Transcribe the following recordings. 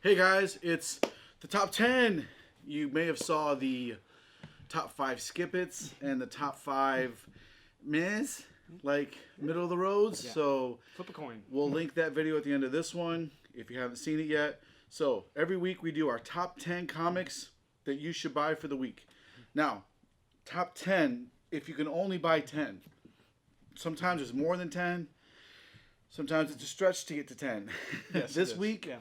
Hey guys, it's the top 10. You may have saw the top 5 skip-its and the top 5 miss, like middle of the roads. Yeah. So Flip a coin. we'll link that video at the end of this one if you haven't seen it yet. So every week we do our top 10 comics that you should buy for the week. Now, top 10, if you can only buy 10. Sometimes it's more than 10. Sometimes it's a stretch to get to 10. Yes, This it is. week, Yeah.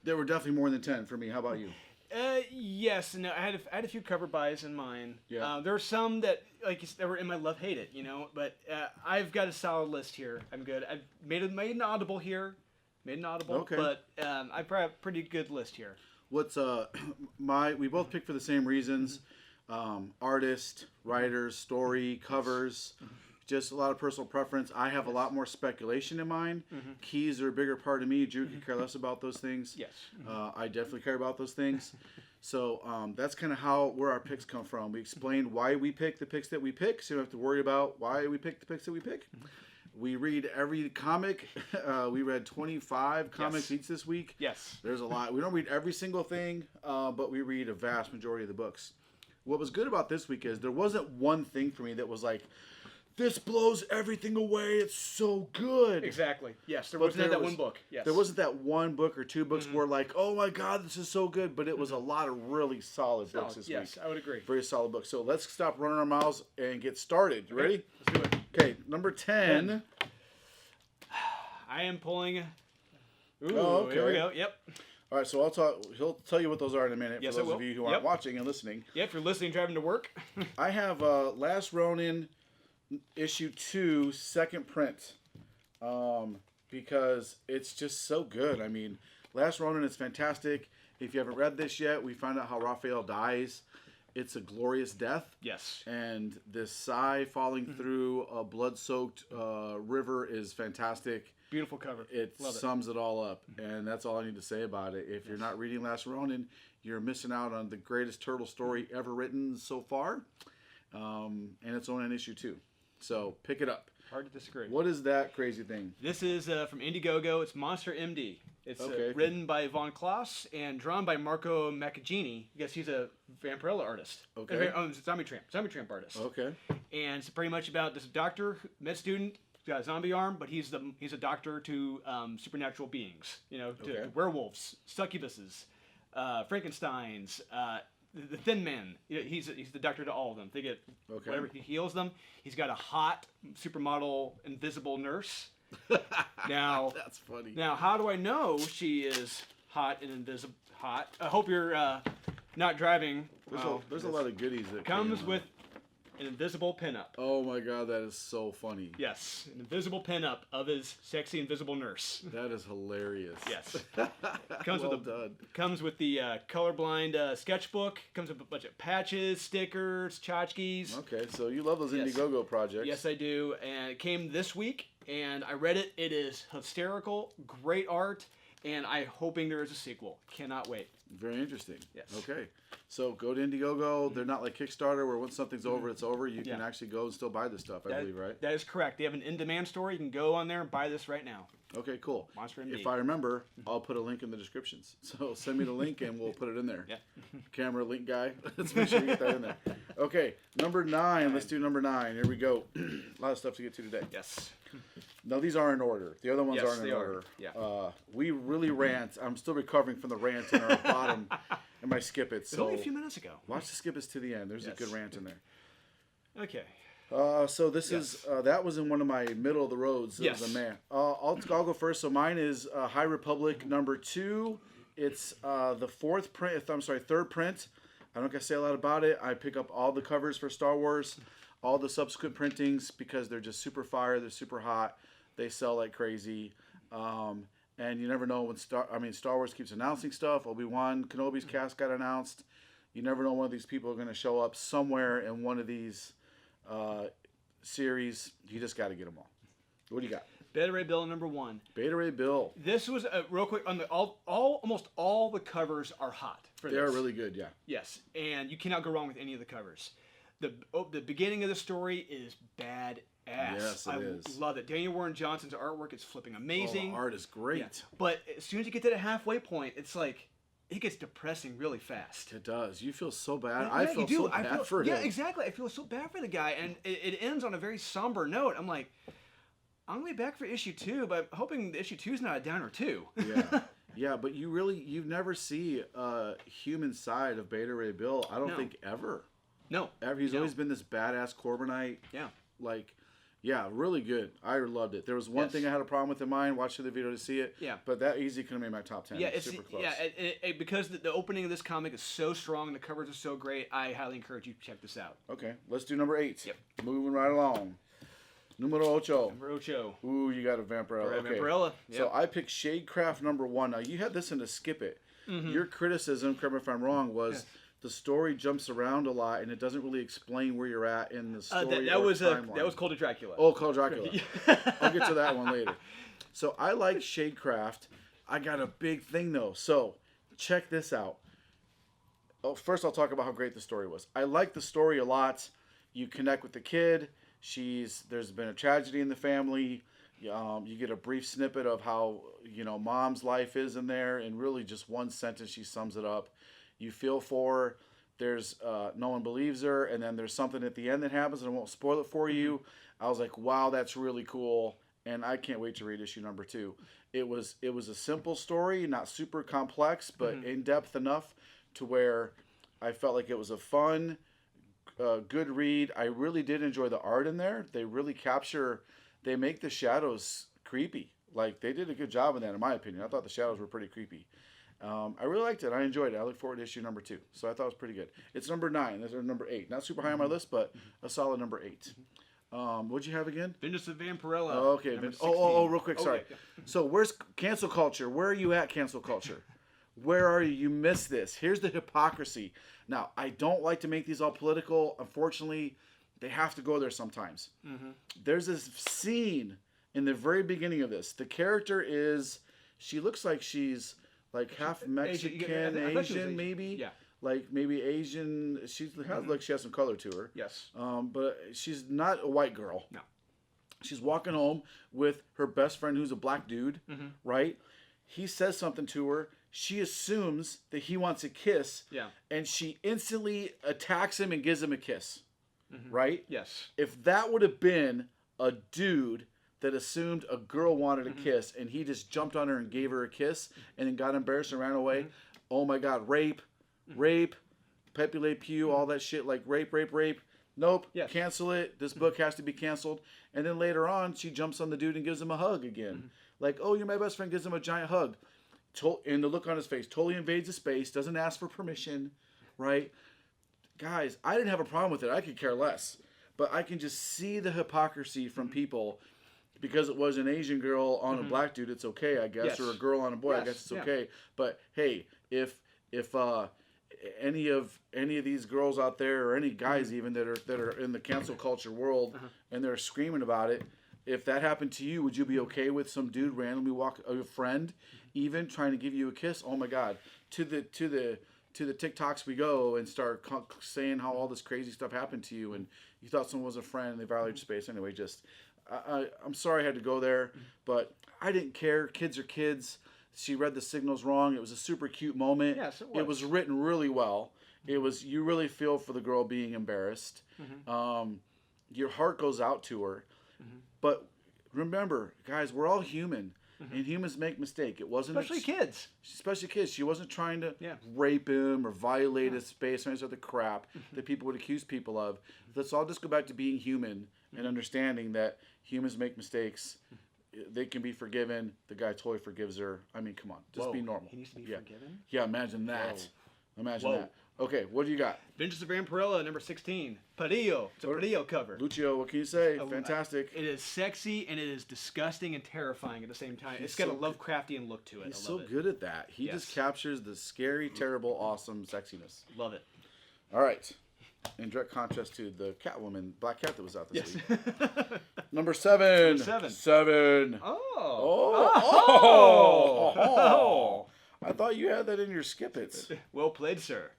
there were definitely more than 10 for me. How about you? Yes. No, I had a few cover buys in mine. Yeah. There are some that that were in my love hate it, but I've got a solid list here. I'm good. I've made an audible here. Okay. But I've got a pretty good list here. What's we both picked for the same reasons. Artist, writers, story, covers, just a lot of personal preference. I have a lot more speculation in mine. Keys are a bigger part of me. Drew could care less about those things. Yes. I definitely care about those things. So that's kind of where our picks come from. We explained why we pick the picks that we pick, so you don't have to worry about why we pick the picks that we pick. We read every comic. We read 25 comics each this week. Yes. There's a lot. We don't read every single thing, but we read a vast majority of the books. What was good about this week is there wasn't one thing for me that was like, this blows everything away. It's so good. Exactly. Yes. There But wasn't that one book. Yes. There wasn't that one book or two books where like, oh my God, this is so good. But it was a lot of really solid books this week. Yes, I would agree. Very solid books. So let's stop running our mouths and get started. You ready? Let's do it. Okay, number 10. I am pulling. Ooh, Oh, okay. Here we go. Yep. All right, so he'll tell you what those are in a minute Yes, for I those will. of you who aren't Yep. watching and listening. Yeah, if you're listening, driving to work. I have Last Ronin issue 2 second print because it's just so good. I mean, Last Ronin is fantastic. If you haven't read this yet, we find out how Raphael dies. It's a glorious death. Yes. And this sigh falling through a blood-soaked river is fantastic. Beautiful cover. It Love it. sums it all up, and that's all I need to say about it. If you're not reading Last Ronin, you're missing out on the greatest turtle story ever written so far, and it's only an issue 2. So pick it up. Hard to disagree. What is that crazy thing? This is from Indiegogo. It's Monster MD. It's Okay. written by Von Klaas and drawn by Marco Maccagini. I guess he's a Vampirella artist. Okay. Zombie Tramp artist. Okay. And it's pretty much about this doctor, med student, who's got a zombie arm, but he's a doctor to supernatural beings. To Okay. werewolves, succubuses, Frankensteins, the Thin Men. He's the doctor to all of them. They get whatever, he heals them. He's got a hot supermodel invisible nurse. Now That's funny. Now, how do I know she is hot and invisible? Hot. I hope you're not driving. There's a lot of goodies that Comes came with an invisible pinup. Oh my God, that is so funny. Yes, an invisible pinup of his sexy invisible nurse. That is hilarious. Yes. Well done. Comes with the colorblind sketchbook. Comes with a bunch of patches, stickers, tchotchkes. Okay, so you love those Yes. Indiegogo projects. Yes, I do. And it came this week, and I read it. It is hysterical, great art, and I'm hoping there is a sequel. Cannot wait. Very interesting. Yes. Okay. So go to Indiegogo. They're not like Kickstarter where once something's over, it's over. You can actually go and still buy this stuff, I believe, right? That is correct. They have an in-demand store. You can go on there and buy this right now. Okay, cool. Monster MD. If I remember, I'll put a link in the descriptions. So send me the link and we'll put it in there. Yeah. Camera link guy. Let's make sure you get that in there. Okay, number 9. Let's do number 9. Here we go. A lot of stuff to get to today. Yes. No, these are in order. The other ones Yes, aren't in they are. order. Yeah. We really rant. I'm still recovering from the rant in our bottom and my skip it. It was So only a few minutes ago. watch the skip it to the end. There's Yes. a good rant in there. Okay. So this is that was in one of my middle of the roads. It was Yes. a man. I'll go first. So mine is High Republic number 2. It's the third print. I don't gotta say a lot about it. I pick up all the covers for Star Wars, all the subsequent printings because they're just super fire. They're super hot. They sell like crazy. And you never know when Star Wars keeps announcing stuff. Obi-Wan Kenobi's cast got announced. You never know when these people are gonna show up somewhere in one of these series. You just got to get them all. What do you got? Beta Ray Bill number 1. Beta Ray Bill. This was real quick on almost all the covers are hot for this. They are really good, yeah. Yes, and you cannot go wrong with any of the covers. The beginning of the story is badass. Yes, it is. Love it. Daniel Warren Johnson's artwork is flipping amazing. Oh, the art is great. Yeah. But as soon as you get to the halfway point, it's like it gets depressing really fast. It does. You feel so bad. Yeah, I feel so bad for him. Yeah, exactly. I feel so bad for the guy, and it ends on a very somber note. I'm like, I'm gonna be back for issue 2, but I'm hoping issue 2 is not a downer too. Yeah. Yeah, but you never see a human side of Beta Ray Bill. I don't think ever. No. Ever. He's always been this badass Corbinite. Yeah. Like, yeah, really good. I loved it. There was one thing I had a problem with in mind. Watch the video to see it. Yeah. But that easy could have made my top 10. Yeah, it's super close. Yeah, because the opening of this comic is so strong and the covers are so great, I highly encourage you to check this out. Okay, let's do number 8. Yep. Moving right along. Numero ocho. Number 8. Ooh, you got a Vampirella. Okay. Vampirella. Yep. So I picked Shadecraft number 1. Now, you had this in to skip it. Your criticism, correct me if I'm wrong, was the story jumps around a lot and it doesn't really explain where you're at in the story that was timeline. that was Cult of Dracula. Oh, Cult of Dracula. I'll get to that one later. So I like Shadecraft. I got a big thing, though. So check this out. Oh, first, I'll talk about how great the story was. I like the story a lot. You connect with the kid. There's been a tragedy in the family. You get a brief snippet of how mom's life is in there, and really just one sentence she sums it up. You feel for her. There's no one believes her, and then there's something at the end that happens, and I won't spoil it for you. I was like, wow, that's really cool, and I can't wait to read issue number 2. It was a simple story, not super complex, but in depth enough to where I felt like it was a fun, good read. I really did enjoy the art in there. They really they make the shadows creepy. Like, they did a good job in that, in my opinion. I thought the shadows were pretty creepy. I really liked it. I enjoyed it. I look forward to issue number 2. So I thought it was pretty good. It's number 9. That's number 8. Not super high on my list, but a solid number 8. What'd you have again? Vengeance of Vampirella. Oh, okay. Real quick. Sorry. Yeah. So where's cancel culture? Where are you at, cancel culture? Where are you? You missed this. Here's the hypocrisy. Now, I don't like to make these all political. Unfortunately, they have to go there sometimes. There's this scene in the very beginning of this. The character she looks like she's like half Mexican, Asian maybe. Yeah. Like maybe Asian. She has like she has some color to her. Yes. But she's not a white girl. No. She's walking home with her best friend who's a black dude, right? He says something to her. She assumes that he wants a kiss. Yeah. And she instantly attacks him and gives him a kiss. Right? Yes. If that would have been a dude that assumed a girl wanted a kiss and he just jumped on her and gave her a kiss and then got embarrassed and ran away, oh my God, rape, Pepe Le Pew, all that shit, like rape. Nope, cancel it. This book has to be canceled. And then later on, she jumps on the dude and gives him a hug again. Like, oh, you're my best friend, gives him a giant hug. And the look on his face, totally invades the space, doesn't ask for permission, right? Guys, I didn't have a problem with it. I could care less. But I can just see the hypocrisy from people. Because it was an Asian girl on a black dude, it's okay, I guess. Yes. Or a girl on a boy, I guess it's okay. But hey, if any of these girls out there, or any guys even that are in the cancel culture world, and they're screaming about it, if that happened to you, would you be okay with some dude randomly a friend, even trying to give you a kiss? Oh my God! To the TikToks we go and start saying how all this crazy stuff happened to you, and you thought someone was a friend and they violated your space. Anyway, I'm sorry I had to go there, but I didn't care. Kids are kids. She read the signals wrong. It was a super cute moment. Yes, it was. It was written really well. You really feel for the girl being embarrassed. Your heart goes out to her. But remember, guys, we're all human. And humans make mistakes. It wasn't especially kids. She wasn't trying to rape him or violate his space or any other crap that people would accuse people of. Let's all just go back to being human and understanding that humans make mistakes. They can be forgiven. The guy totally forgives her. I mean, come on, just be normal. He needs to be forgiven. Yeah, imagine that. Imagine that. Okay, what do you got? Vengeance of Vampirella, number 16. Parillo. It's a Parillo cover. Lucio, what can you say? Fantastic. It is sexy and it is disgusting and terrifying at the same time. It's got a Lovecraftian look to it. He's so good at that. He just captures the scary, terrible, awesome sexiness. Love it. All right. In direct contrast to the Catwoman, Black Cat that was out this week. Number 7. Number 7. 7. Oh. I thought you had that in your skippets. Well played, sir.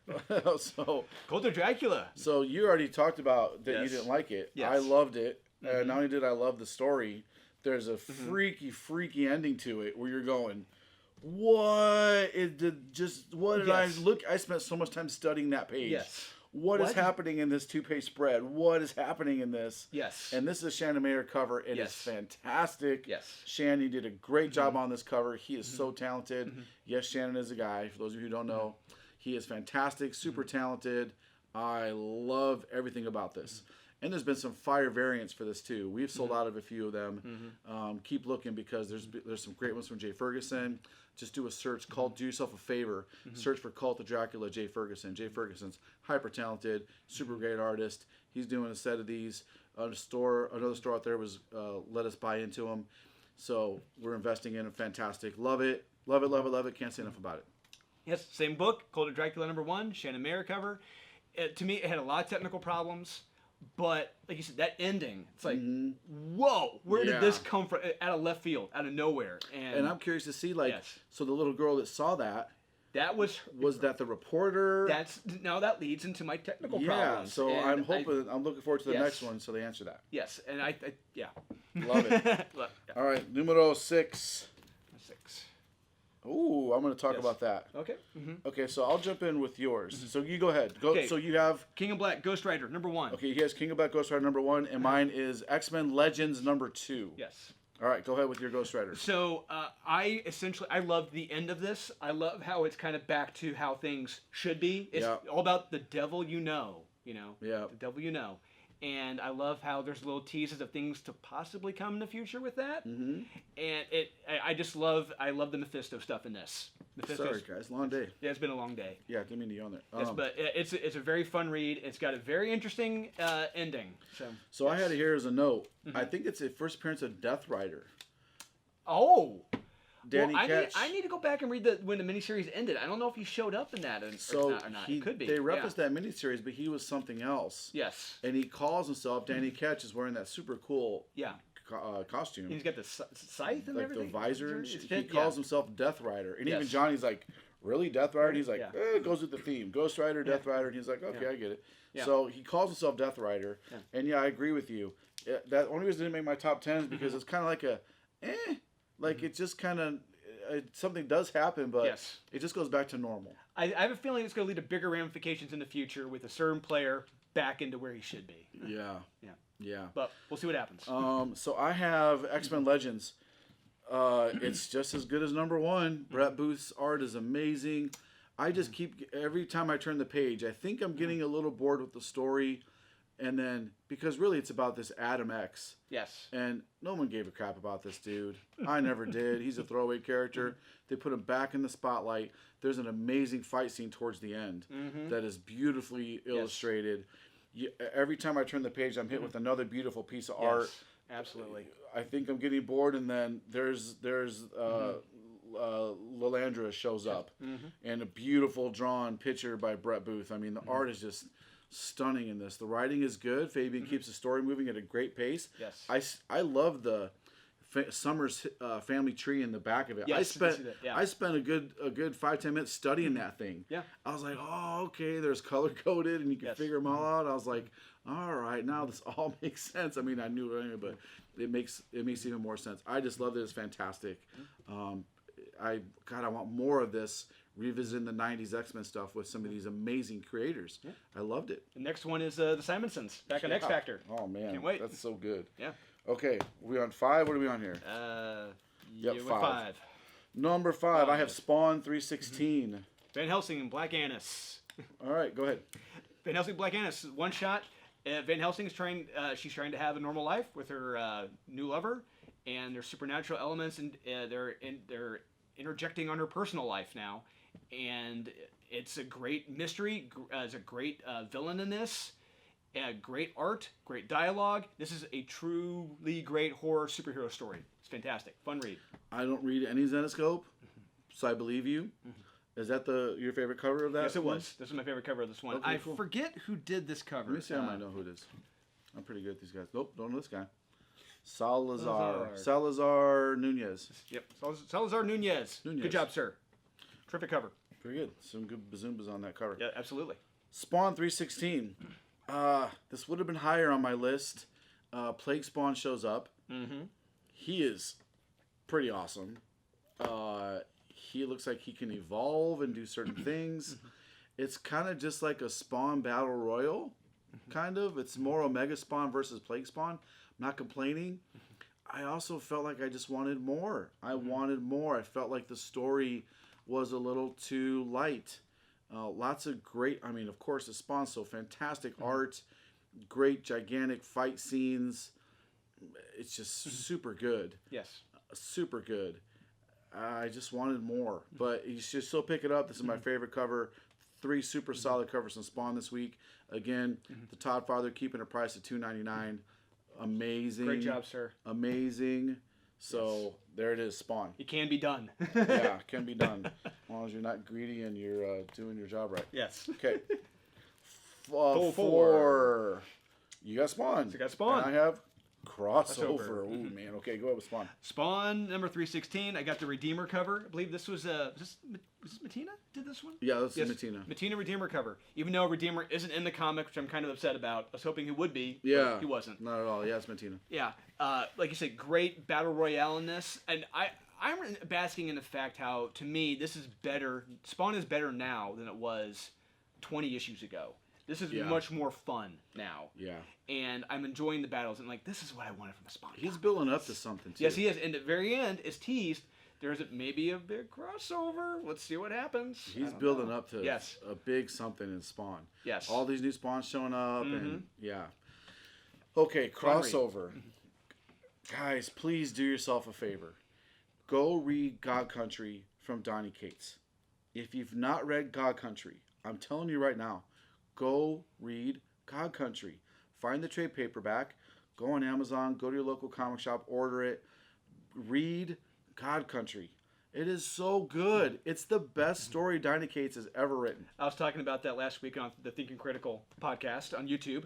So, Cult of Dracula. So you already talked about that you didn't like it. Yes. I loved it. Not only did I love the story, there's a freaky ending to it where you're going, What is the just? What did Yes. I look? I spent so much time studying that page. Yes. What is happening in this 2-page spread? What is happening in this? Yes. And this is a Shannon Mayer cover. It Yes. is fantastic. Yes. Shannon, you did a great job on this cover. He is so talented. Yes, Shannon is a guy. For those of you who don't know, he is fantastic, super talented. I love everything about this. And there's been some fire variants for this too. We've sold out of a few of them. Keep looking because there's some great ones from Jay Ferguson. Just do a search. Do yourself a favor. Search for Cult of Dracula, Jay Ferguson. Jay Ferguson's hyper talented, super great artist. He's doing a set of these. Another store out there was let us buy into them. So we're investing in it. Fantastic. Love it. Love it, love it, love it. Can't say enough about it. Yes, same book, Cult of Dracula #1, Shannon Mayer cover. To me, it had a lot of technical problems, but like you said, that ending, it's like, whoa, where did this come from? Out of left field, out of nowhere. And I'm curious to see, like, so the little girl that saw that, was that the reporter? That leads into my technical yeah, problems. So I'm looking forward to the next one, so they answer that. Yes, and I Love it. All right, numero 6. 6. Ooh, I'm going to talk about that. Okay. Okay, so I'll jump in with yours. So you go ahead. Okay. So you have King of Black, Ghost Rider, #1. Okay, he has King of Black Ghost Rider #1, and mine is X-Men Legends #2. Yes. All right, go ahead with your Ghost Rider. So I loved the end of this. I love how it's kind of back to how things should be. It's all about the devil you know. The devil you know. And I love how there's little teases of things to possibly come in the future with that. And I love the Mephisto stuff in this. Sorry, guys, long day. Yeah, it's been a long day. Yeah, didn't mean to yawn there. Yes, but it's a very fun read. It's got a very interesting ending. So I had it here as a note. I think it's the first appearance of Death Rider. Oh. Danny Ketch. I need to go back and read when the miniseries ended. I don't know if he showed up in that or not. It could be. They referenced that miniseries, but he was something else. Yes. And he calls himself, Danny Ketch is wearing that super cool costume. He's got the scythe and everything. Like the visor. He calls himself Death Rider. And even Johnny's like, really, Death Rider? And he's like, it goes with the theme. Ghost Rider, Death Rider. And he's like, okay, I get it. Yeah. So he calls himself Death Rider. Yeah. And I agree with you. That only reason it didn't make my top 10 is because it's kind of like it just kind of... something does happen, but it just goes back to normal. I have a feeling it's going to lead to bigger ramifications in the future with a certain player back into where he should be. Yeah. But we'll see what happens. So I have X-Men Legends. It's just as good as #1. Brett Booth's art is amazing. I just every time I turn the page, I think I'm getting a little bored with the story. And then, because really it's about this Adam X. Yes. And no one gave a crap about this dude. I never did. He's a throwaway character. They put him back in the spotlight. There's an amazing fight scene towards the end that is beautifully illustrated. Every time I turn the page, I'm hit with another beautiful piece of art. Absolutely. I think I'm getting bored, and then there's Lilandra shows up. And a beautiful drawn picture by Brett Booth. I mean, the art is just... stunning in this. The writing is good. Fabian keeps the story moving at a great pace. Yes. I love the Summers family tree in the back of it. Yes, I spent a good 5-10 minutes studying that thing. Yeah. I was like, oh, okay, there's color coded and you can figure them all out. I was like, all right, now this all makes sense. I mean, I knew it anyway, but it makes even more sense. I just love it. It's fantastic. I want more of this. Revisiting the 90s X-Men stuff with some of these amazing creators. Yeah. I loved it. The next one is the Simonsons, back on X Factor. Oh, man. Can't wait. That's so good. Yeah. Okay, we on 5? What are we on here? Yep, 5. Number 5, I have Spawn 316. Van Helsing and Black Annis. All right, go ahead. Van Helsing, Black Annis, one shot. Van Helsing is she's trying to have a normal life with her new lover, and there's supernatural elements, and they're interjecting on her personal life now. And it's a great mystery. There's a great villain in this. Great art, great dialogue. This is a truly great horror superhero story. It's fantastic. Fun read. I don't read any Zenescope, so I believe you. Is that your favorite cover of that? Yes, it was. This is my favorite cover of this one. Okay, I cool. forget who did this cover. Let me see. I might know who it is. I'm pretty good at these guys. Nope, don't know this guy. Salazar Nunez. Yep, Salazar Nunez. Good job, sir. Terrific cover. Pretty good. Some good bazoombas on that cover. Yeah, absolutely. Spawn 316. This would have been higher on my list. Plague Spawn shows up. He is pretty awesome. he looks like he can evolve and do certain things. It's kind of just like a Spawn Battle Royal, kind of. It's more Omega Spawn versus Plague Spawn. I'm not complaining. I also felt like I just wanted more. I wanted more. I felt like the story was a little too light. Lots of great, I mean, of course, the Spawn's so fantastic art, great, gigantic fight scenes. It's just super good. Yes. Super good. I just wanted more. But you should still pick it up. This is my favorite cover. 3 super solid covers from Spawn this week. Again, the Todd Father keeping a price of $2.99. Amazing. Great job, sir. Amazing. So there it is, Spawn. It can be done. Yeah, it can be done. As long as you're not greedy and you're doing your job right. Yes. Okay. 4. You got Spawn. So I got Spawn. And I have Crossover. Ooh, man. Okay, go ahead with Spawn. Spawn number 316. I got the Redeemer cover. I believe this was was this Matina did this one? Yeah, this is Matina. Matina Redeemer cover. Even though Redeemer isn't in the comic, which I'm kind of upset about. I was hoping he would be. Yeah. But he wasn't. Not at all. Yeah, it's Matina. Yeah. Like you said, great battle royale in this, and I'm basking in the fact how, to me, this is better. Spawn is better now than it was 20 issues ago. This is much more fun now. Yeah. And I'm enjoying the battles, and like, this is what I wanted from a Spawn. He's building up to something too. Yes, he is. And at the very end, it's teased. There's maybe a big crossover. Let's see what happens. He's building up to a big something in Spawn. Yes. All these new Spawns showing up, and yeah. Okay, crossover. Guys, please do yourself a favor. Go read God Country from Donny Cates. If you've not read God Country, I'm telling you right now, go read God Country. Find the trade paperback. Go on Amazon. Go to your local comic shop. Order it. Read God Country. It is so good. It's the best story Donny Cates has ever written. I was talking about that last week on the Thinking Critical podcast on YouTube.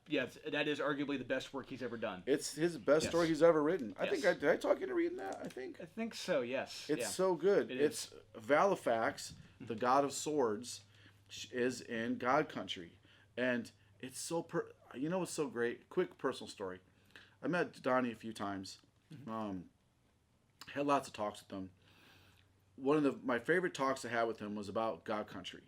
Yes, that is arguably the best work he's ever done. It's his best story he's ever written. I think did I talk you into reading that? I think so. Yes. It's so good. It's Valifax, the god of swords, is in God Country, and it's so you know what's so great? Quick personal story. I met Donnie a few times. Had lots of talks with him. One of my favorite talks I had with him was about God Country.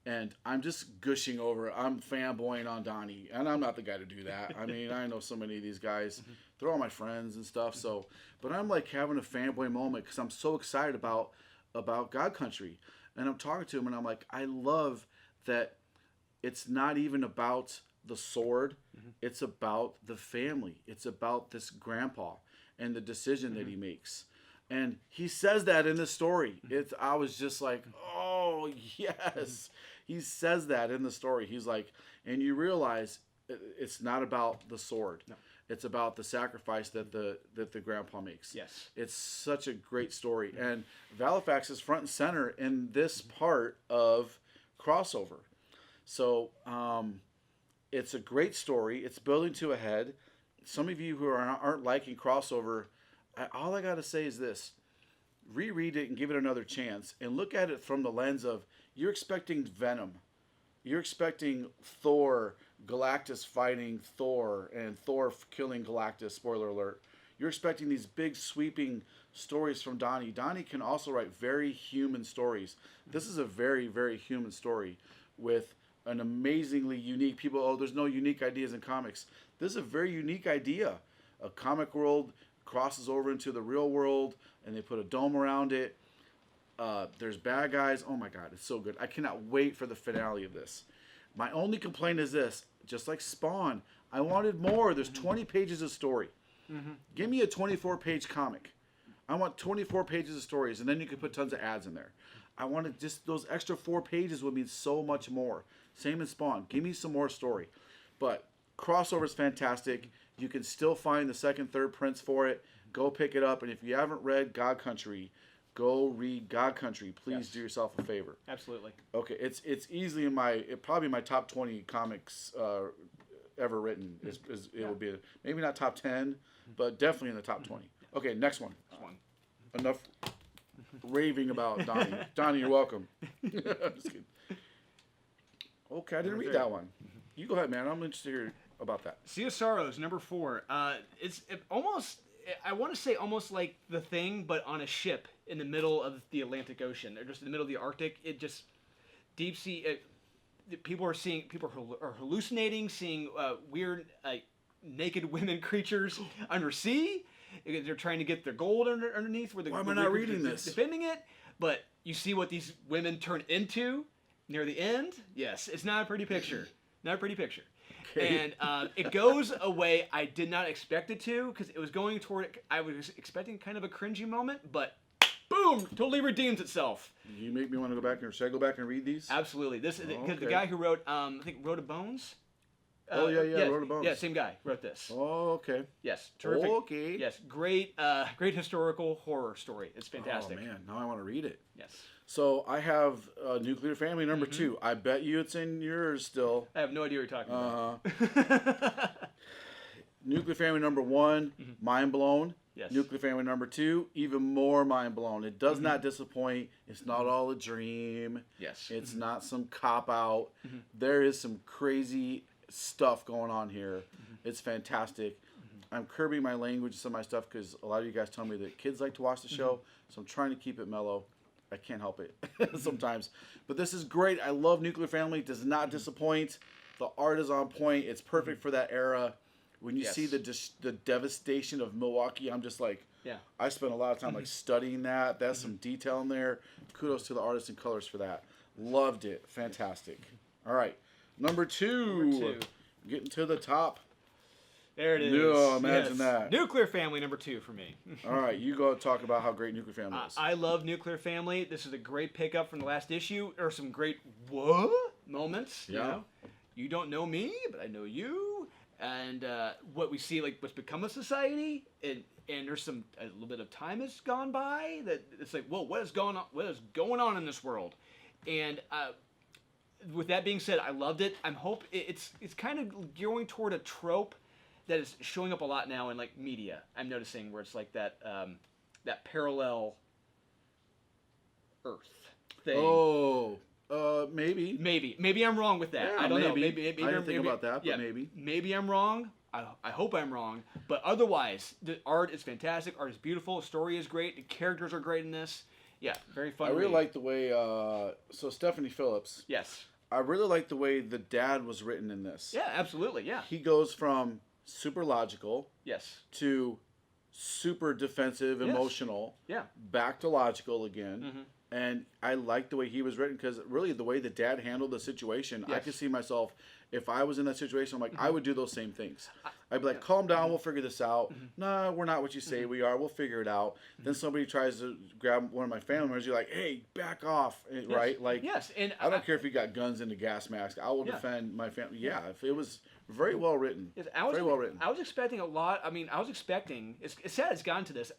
And I'm just gushing over. I'm fanboying on Donnie. And I'm not the guy to do that. I mean, I know so many of these guys. They're all my friends and stuff. So, but I'm like having a fanboy moment because I'm so excited about God Country. And I'm talking to him and I'm like, I love that it's not even about the sword. It's about the family. It's about this grandpa and the decision that he makes. And he says that in the story. I was just like, oh, yes. He says that in the story. He's like, and you realize it's not about the sword. No. It's about the sacrifice that the grandpa makes. Yes. It's such a great story. And Valifax is front and center in this part of crossover. So it's a great story. It's building to a head. Some of you who aren't liking crossover, all I got to say is this. Reread it and give it another chance and look at it from the lens of you're expecting Venom. You're expecting Thor, Galactus fighting Thor, and Thor killing Galactus, spoiler alert. You're expecting these big sweeping stories from Donnie. Donnie can also write very human stories. This is a very, very human story with an amazingly unique people. Oh, there's no unique ideas in comics. This is a very unique idea. A comic world crosses over into the real world, and they put a dome around it. There's bad guys. Oh my God, it's so good. I cannot wait for the finale of this. My only complaint is this, just like Spawn, I wanted more. There's 20 pages of story. Give me a 24-page comic. I want 24 pages of stories, and then you can put tons of ads in there. I wanted just those extra 4 pages would mean so much more. Same in Spawn. Give me some more story. But crossover is fantastic. You can still find the second, third prints for it. Go pick it up. And if you haven't read God Country, go read God Country. Please do yourself a favor. Absolutely. Okay, it's easily in probably my top 20 comics ever written. It will be maybe not top 10, but definitely in the top 20. Okay, next one. Enough raving about Donnie. Donnie, you're welcome. I'm just kidding. Okay, I didn't read that one. You go ahead, man. I'm interested to hear about that. Sea of Sorrows, number 4. It I want to say almost like The Thing, but on a ship in the middle of the Atlantic Ocean, or just in the middle of the Arctic. It just deep sea. People are hallucinating, seeing weird naked women creatures undersea. They're trying to get their gold underneath. Why am I not reading this? Defending it, but you see what these women turn into near the end. Yes, it's not a pretty picture. Not a pretty picture. Okay. And it goes a way I did not expect it to, because it was going toward. I was expecting kind of a cringy moment, but boom, totally redeems itself. You make me want to go back, or should I go back and read these? Absolutely. This because the guy who wrote, I think, Road of Bones. Road of Bones. Yeah, same guy wrote this. Oh, okay. Yes, terrific. Okay. Yes, great historical horror story. It's fantastic. Oh man, now I want to read it. Yes. So I have Nuclear Family number 2. I bet you it's in yours still. I have no idea what you're talking about. Nuclear Family number 1, mind blown. Yes. Nuclear Family number 2, even more mind blown. It does not disappoint. It's not all a dream. Yes. It's not some cop out. There is some crazy stuff going on here. It's fantastic. I'm curbing my language, some of my stuff, because a lot of you guys tell me that kids like to watch the show, so I'm trying to keep it mellow. I can't help it sometimes. But this is great. I love Nuclear Family. It does not disappoint. The art is on point. It's perfect for that era. When you see the devastation of Milwaukee, I'm just like, I spent a lot of time like studying that. That's some detail in there. Kudos to the artists and colors for that. Loved it. Fantastic. All right. Number two. Getting to the top. There it is. No, imagine that. Nuclear Family number 2 for me. All right, you go talk about how great Nuclear Family is. I love Nuclear Family. This is a great pickup from the last issue. There are some great what moments. Yeah. You know? You don't know me, but I know you. And what we see, like what's become a society, and there's a little bit of time has gone by that it's like, whoa, what is going on? What is going on in this world? And with that being said, I loved it. It's kind of going toward a trope that is showing up a lot now in like media. I'm noticing where it's like that that parallel Earth thing. Oh, maybe. Maybe I'm wrong with that. Yeah, I don't know. Maybe I didn't think about that, but maybe. Maybe I'm wrong. I hope I'm wrong. But otherwise, the art is fantastic. Art is beautiful. The story is great. The characters are great in this. Yeah, very fun. I really like the way. So Stephanie Phillips. Yes. I really like the way the dad was written in this. Yeah, absolutely. Yeah. He goes from super logical. Yes. To super defensive, emotional. Yeah. Back to logical again. And I like the way he was written, because really the way the dad handled the situation, I could see myself, if I was in that situation, I'm like, I would do those same things. I'd be like, calm down, we'll figure this out. No, we're not what you say we are, we'll figure it out. Then somebody tries to grab one of my family members, you're like, hey, back off, right? Like, and I don't care if you got guns in the gas mask, I will defend my family. Yeah, if it was very well written. Very well written. I was expecting a lot. I mean, it's sad it's gotten to this.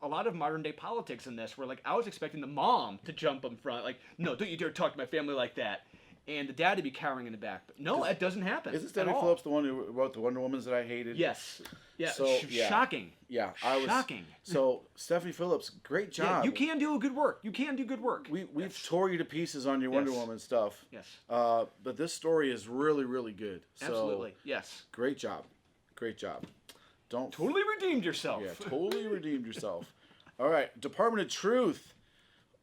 A lot of modern day politics in this, where like I was expecting the mom to jump in front, like, no, don't you dare talk to my family like that, and the dad to be cowering in the back. But no, that doesn't happen. Isn't Stephanie Phillips the one who wrote the Wonder Womans that I hated? Yes. Yeah. So, shocking. Yeah, shocking. So Stephanie Phillips, great job. Yeah, you can do good work. We've tore you to pieces on your Wonder Woman stuff. Yes. But this story is really, really good. So, absolutely. Yes. Great job. Great job. Totally redeemed yourself. Yeah, totally redeemed yourself. All right, Department of Truth.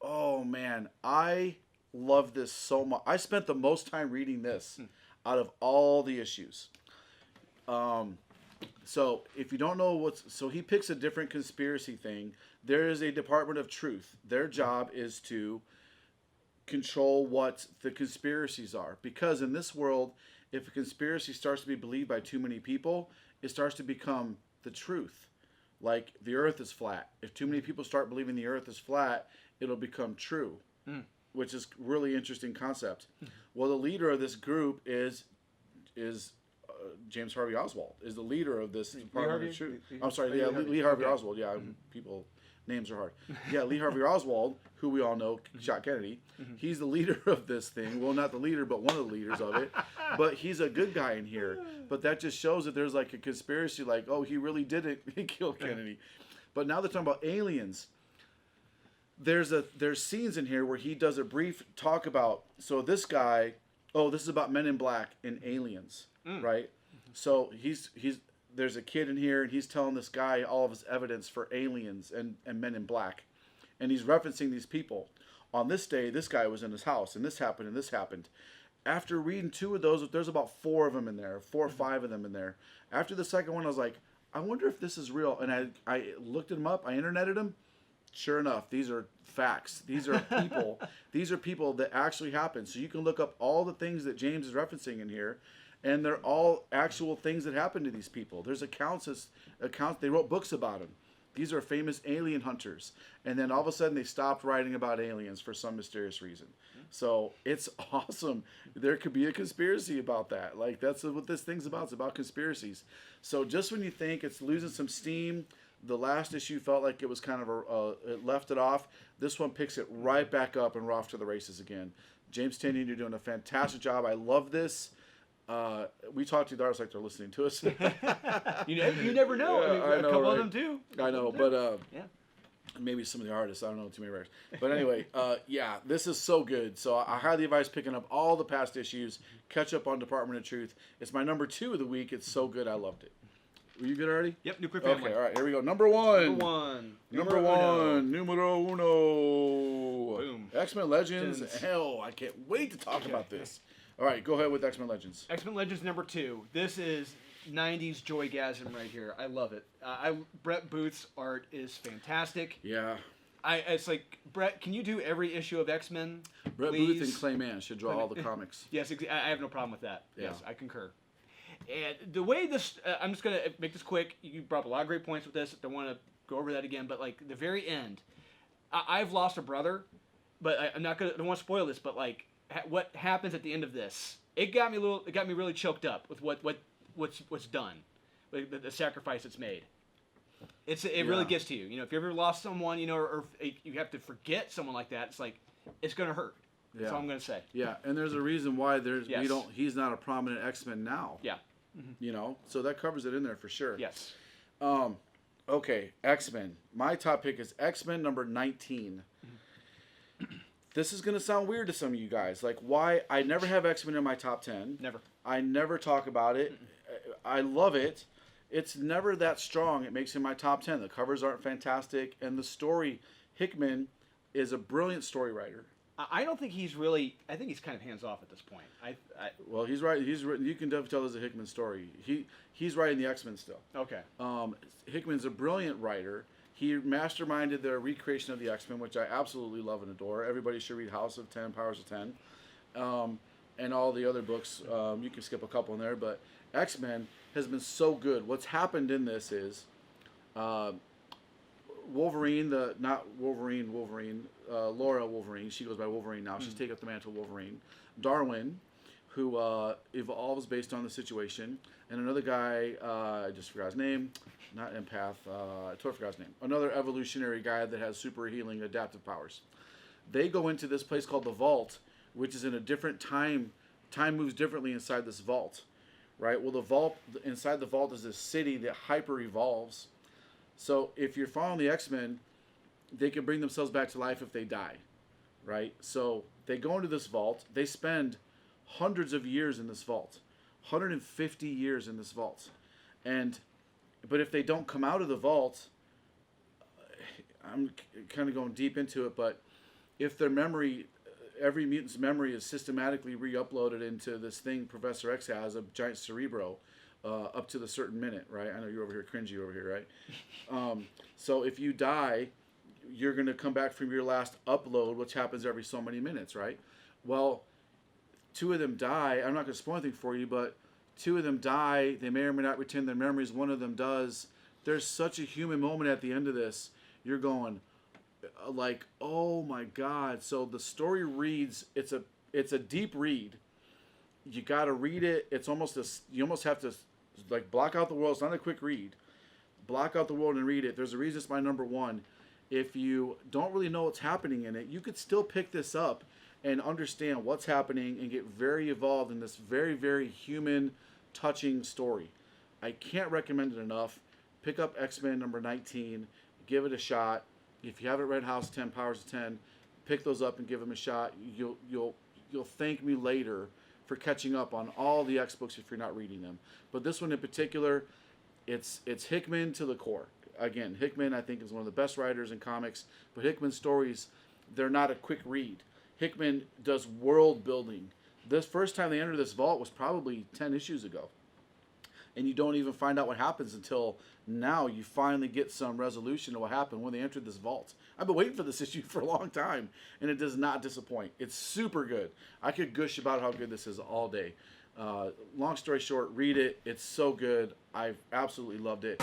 Oh man, I love this so much. I spent the most time reading this out of all the issues. So if you don't know so he picks a different conspiracy thing. There is a Department of Truth. Their job is to control what the conspiracies are. Because in this world, if a conspiracy starts to be believed by too many people, it starts to become the truth. Like the earth is flat. If too many people start believing the earth is flat, it'll become true. Which is really interesting concept. Well, the leader of this group is James Harvey Oswald, is the leader of this Department of Truth. I'm sorry, Lee Harvey Oswald. Yeah, people, names are hard. Yeah, Lee Harvey Oswald, who we all know shot Kennedy. He's the leader of this thing. Well, not the leader, but one of the leaders of it. But he's a good guy in here. But that just shows that there's like a conspiracy, like, oh, he really didn't kill Kennedy. But now they're talking about aliens. There's scenes in here where he does a brief talk about, so this guy, this is about Men in Black and aliens, right? So he's there's a kid in here, and he's telling this guy all of his evidence for aliens and Men in Black. And he's referencing these people. On this day, this guy was in his house, and this happened, and this happened. After reading 2 of those, there's about 4 of them in there, 4 or 5 of them in there. After the second one, I was like, I wonder if this is real. And I looked them up, I interneted them. Sure enough, these are facts. These are people. These are people that actually happened. So you can look up all the things that James is referencing in here, and they're all actual things that happened to these people. There's accounts. They wrote books about them. These are famous alien hunters. And then all of a sudden they stopped writing about aliens for some mysterious reason. So it's awesome. There could be a conspiracy about that. Like, that's what this thing's about. It's about conspiracies. So just when you think it's losing some steam, the last issue felt like it was kind of it left it off. This one picks it right back up, and we're off to the races again. James Tynion, you're doing a fantastic job. I love this. We talk to the artists like they're listening to us. you never know. I mean, a couple of them do. I know, but maybe some of the artists. I don't know too many writers. But anyway, yeah, this is so good. So I highly advise picking up all the past issues. Catch up on Department of Truth. It's my number 2 of the week. It's so good. I loved it. Were you good already? Yep, Nuclear Family. Okay, all right, here we go. Number one. Numero uno. Boom. X-Men Legends. Hell, I can't wait to talk about this. All right, go ahead with X-Men Legends. X-Men Legends number 2. This is 90s joygasm right here. I love it. Brett Booth's art is fantastic. Yeah. It's like, Brett, can you do every issue of X-Men? Brett please? Booth and Clay Mann should draw all the comics. Yes, I have no problem with that. Yeah. Yes, I concur. And the way this, I'm just going to make this quick. You brought up a lot of great points with this. Don't want to go over that again. But, like, the very end, I've lost a brother, but I'm not going to, I don't want to spoil this, but, like, what happens at the end of this, it got me really choked up with what's done, like the sacrifice that's made. It really gets to you. You know, if you ever lost someone, you know, or you have to forget someone like that, it's like, it's going to hurt. Yeah. That's all I'm going to say. Yeah, and there's a reason why he's not a prominent X-Men now. Yeah. Mm-hmm. You know, so that covers it in there for sure. Yes. Okay, X-Men. My top pick is X-Men number 19. Mm-hmm. This is going to sound weird to some of you guys. Like, why? I never have X-Men in my top 10. Never. I never talk about it. Mm-mm. I love it. It's never that strong. It makes it in my top 10. The covers aren't fantastic. And the story, Hickman is a brilliant story writer. I don't think he's really. I think he's kind of hands off at this point. Well, he's right. He's written. You can definitely tell there's a Hickman story. He's writing the X-Men still. Okay. Hickman's a brilliant writer. He masterminded the recreation of the X-Men, which I absolutely love and adore. Everybody should read House of 10, Powers of 10, and all the other books. You can skip a couple in there, but X-Men has been so good. What's happened in this is Wolverine, Laura Wolverine. She goes by Wolverine now. She's taken up the mantle of Wolverine. Darwin, who evolves based on the situation, and another guy, I just forgot his name, not empath, I totally forgot his name. Another evolutionary guy that has super healing adaptive powers. They go into this place called the Vault, which is in a different time. Time moves differently inside this vault, right? Well, the vault inside the vault is this city that hyper evolves. So if you're following the X-Men, they can bring themselves back to life if they die, right? So they go into this vault. They spend hundreds of years in this vault, 150 years in this vault. But if they don't come out of the vault, I'm kind of going deep into it, but if their memory, every mutant's memory is systematically re-uploaded into this thing Professor X has, a giant cerebro, up to the certain minute, right? I know you're over here cringy over here, right? So if you die, you're going to come back from your last upload, which happens every so many minutes, right? Well, 2 of them die. I'm not going to spoil anything for you, but 2 of them die. They may or may not retain their memories. 1 of them does. There's such a human moment at the end of this. You're going, like, oh my God. So the story reads, it's a deep read. You got to read it. It's almost you almost have to, like, block out the world. It's not a quick read. Block out the world and read it. There's a reason it's my number 1. If you don't really know what's happening in it, you could still pick this up and understand what's happening and get very involved in this very, very human, touching story. I can't recommend it enough. Pick up X-Men number 19. Give it a shot. If you haven't read House of 10, Powers of 10, pick those up and give them a shot. You'll thank me later for catching up on all the X books if you're not reading them. But this one in particular, It's Hickman to the core. Again, Hickman I think is one of the best writers in comics, but Hickman's stories, they're not a quick read. Hickman does world building. This first time they entered this vault was probably 10 issues ago. And you don't even find out what happens until now. You finally get some resolution to what happened when they entered this vault. I've been waiting for this issue for a long time, and it does not disappoint. It's super good. I could gush about how good this is all day. Long story short, read it. It's so good. I've absolutely loved it.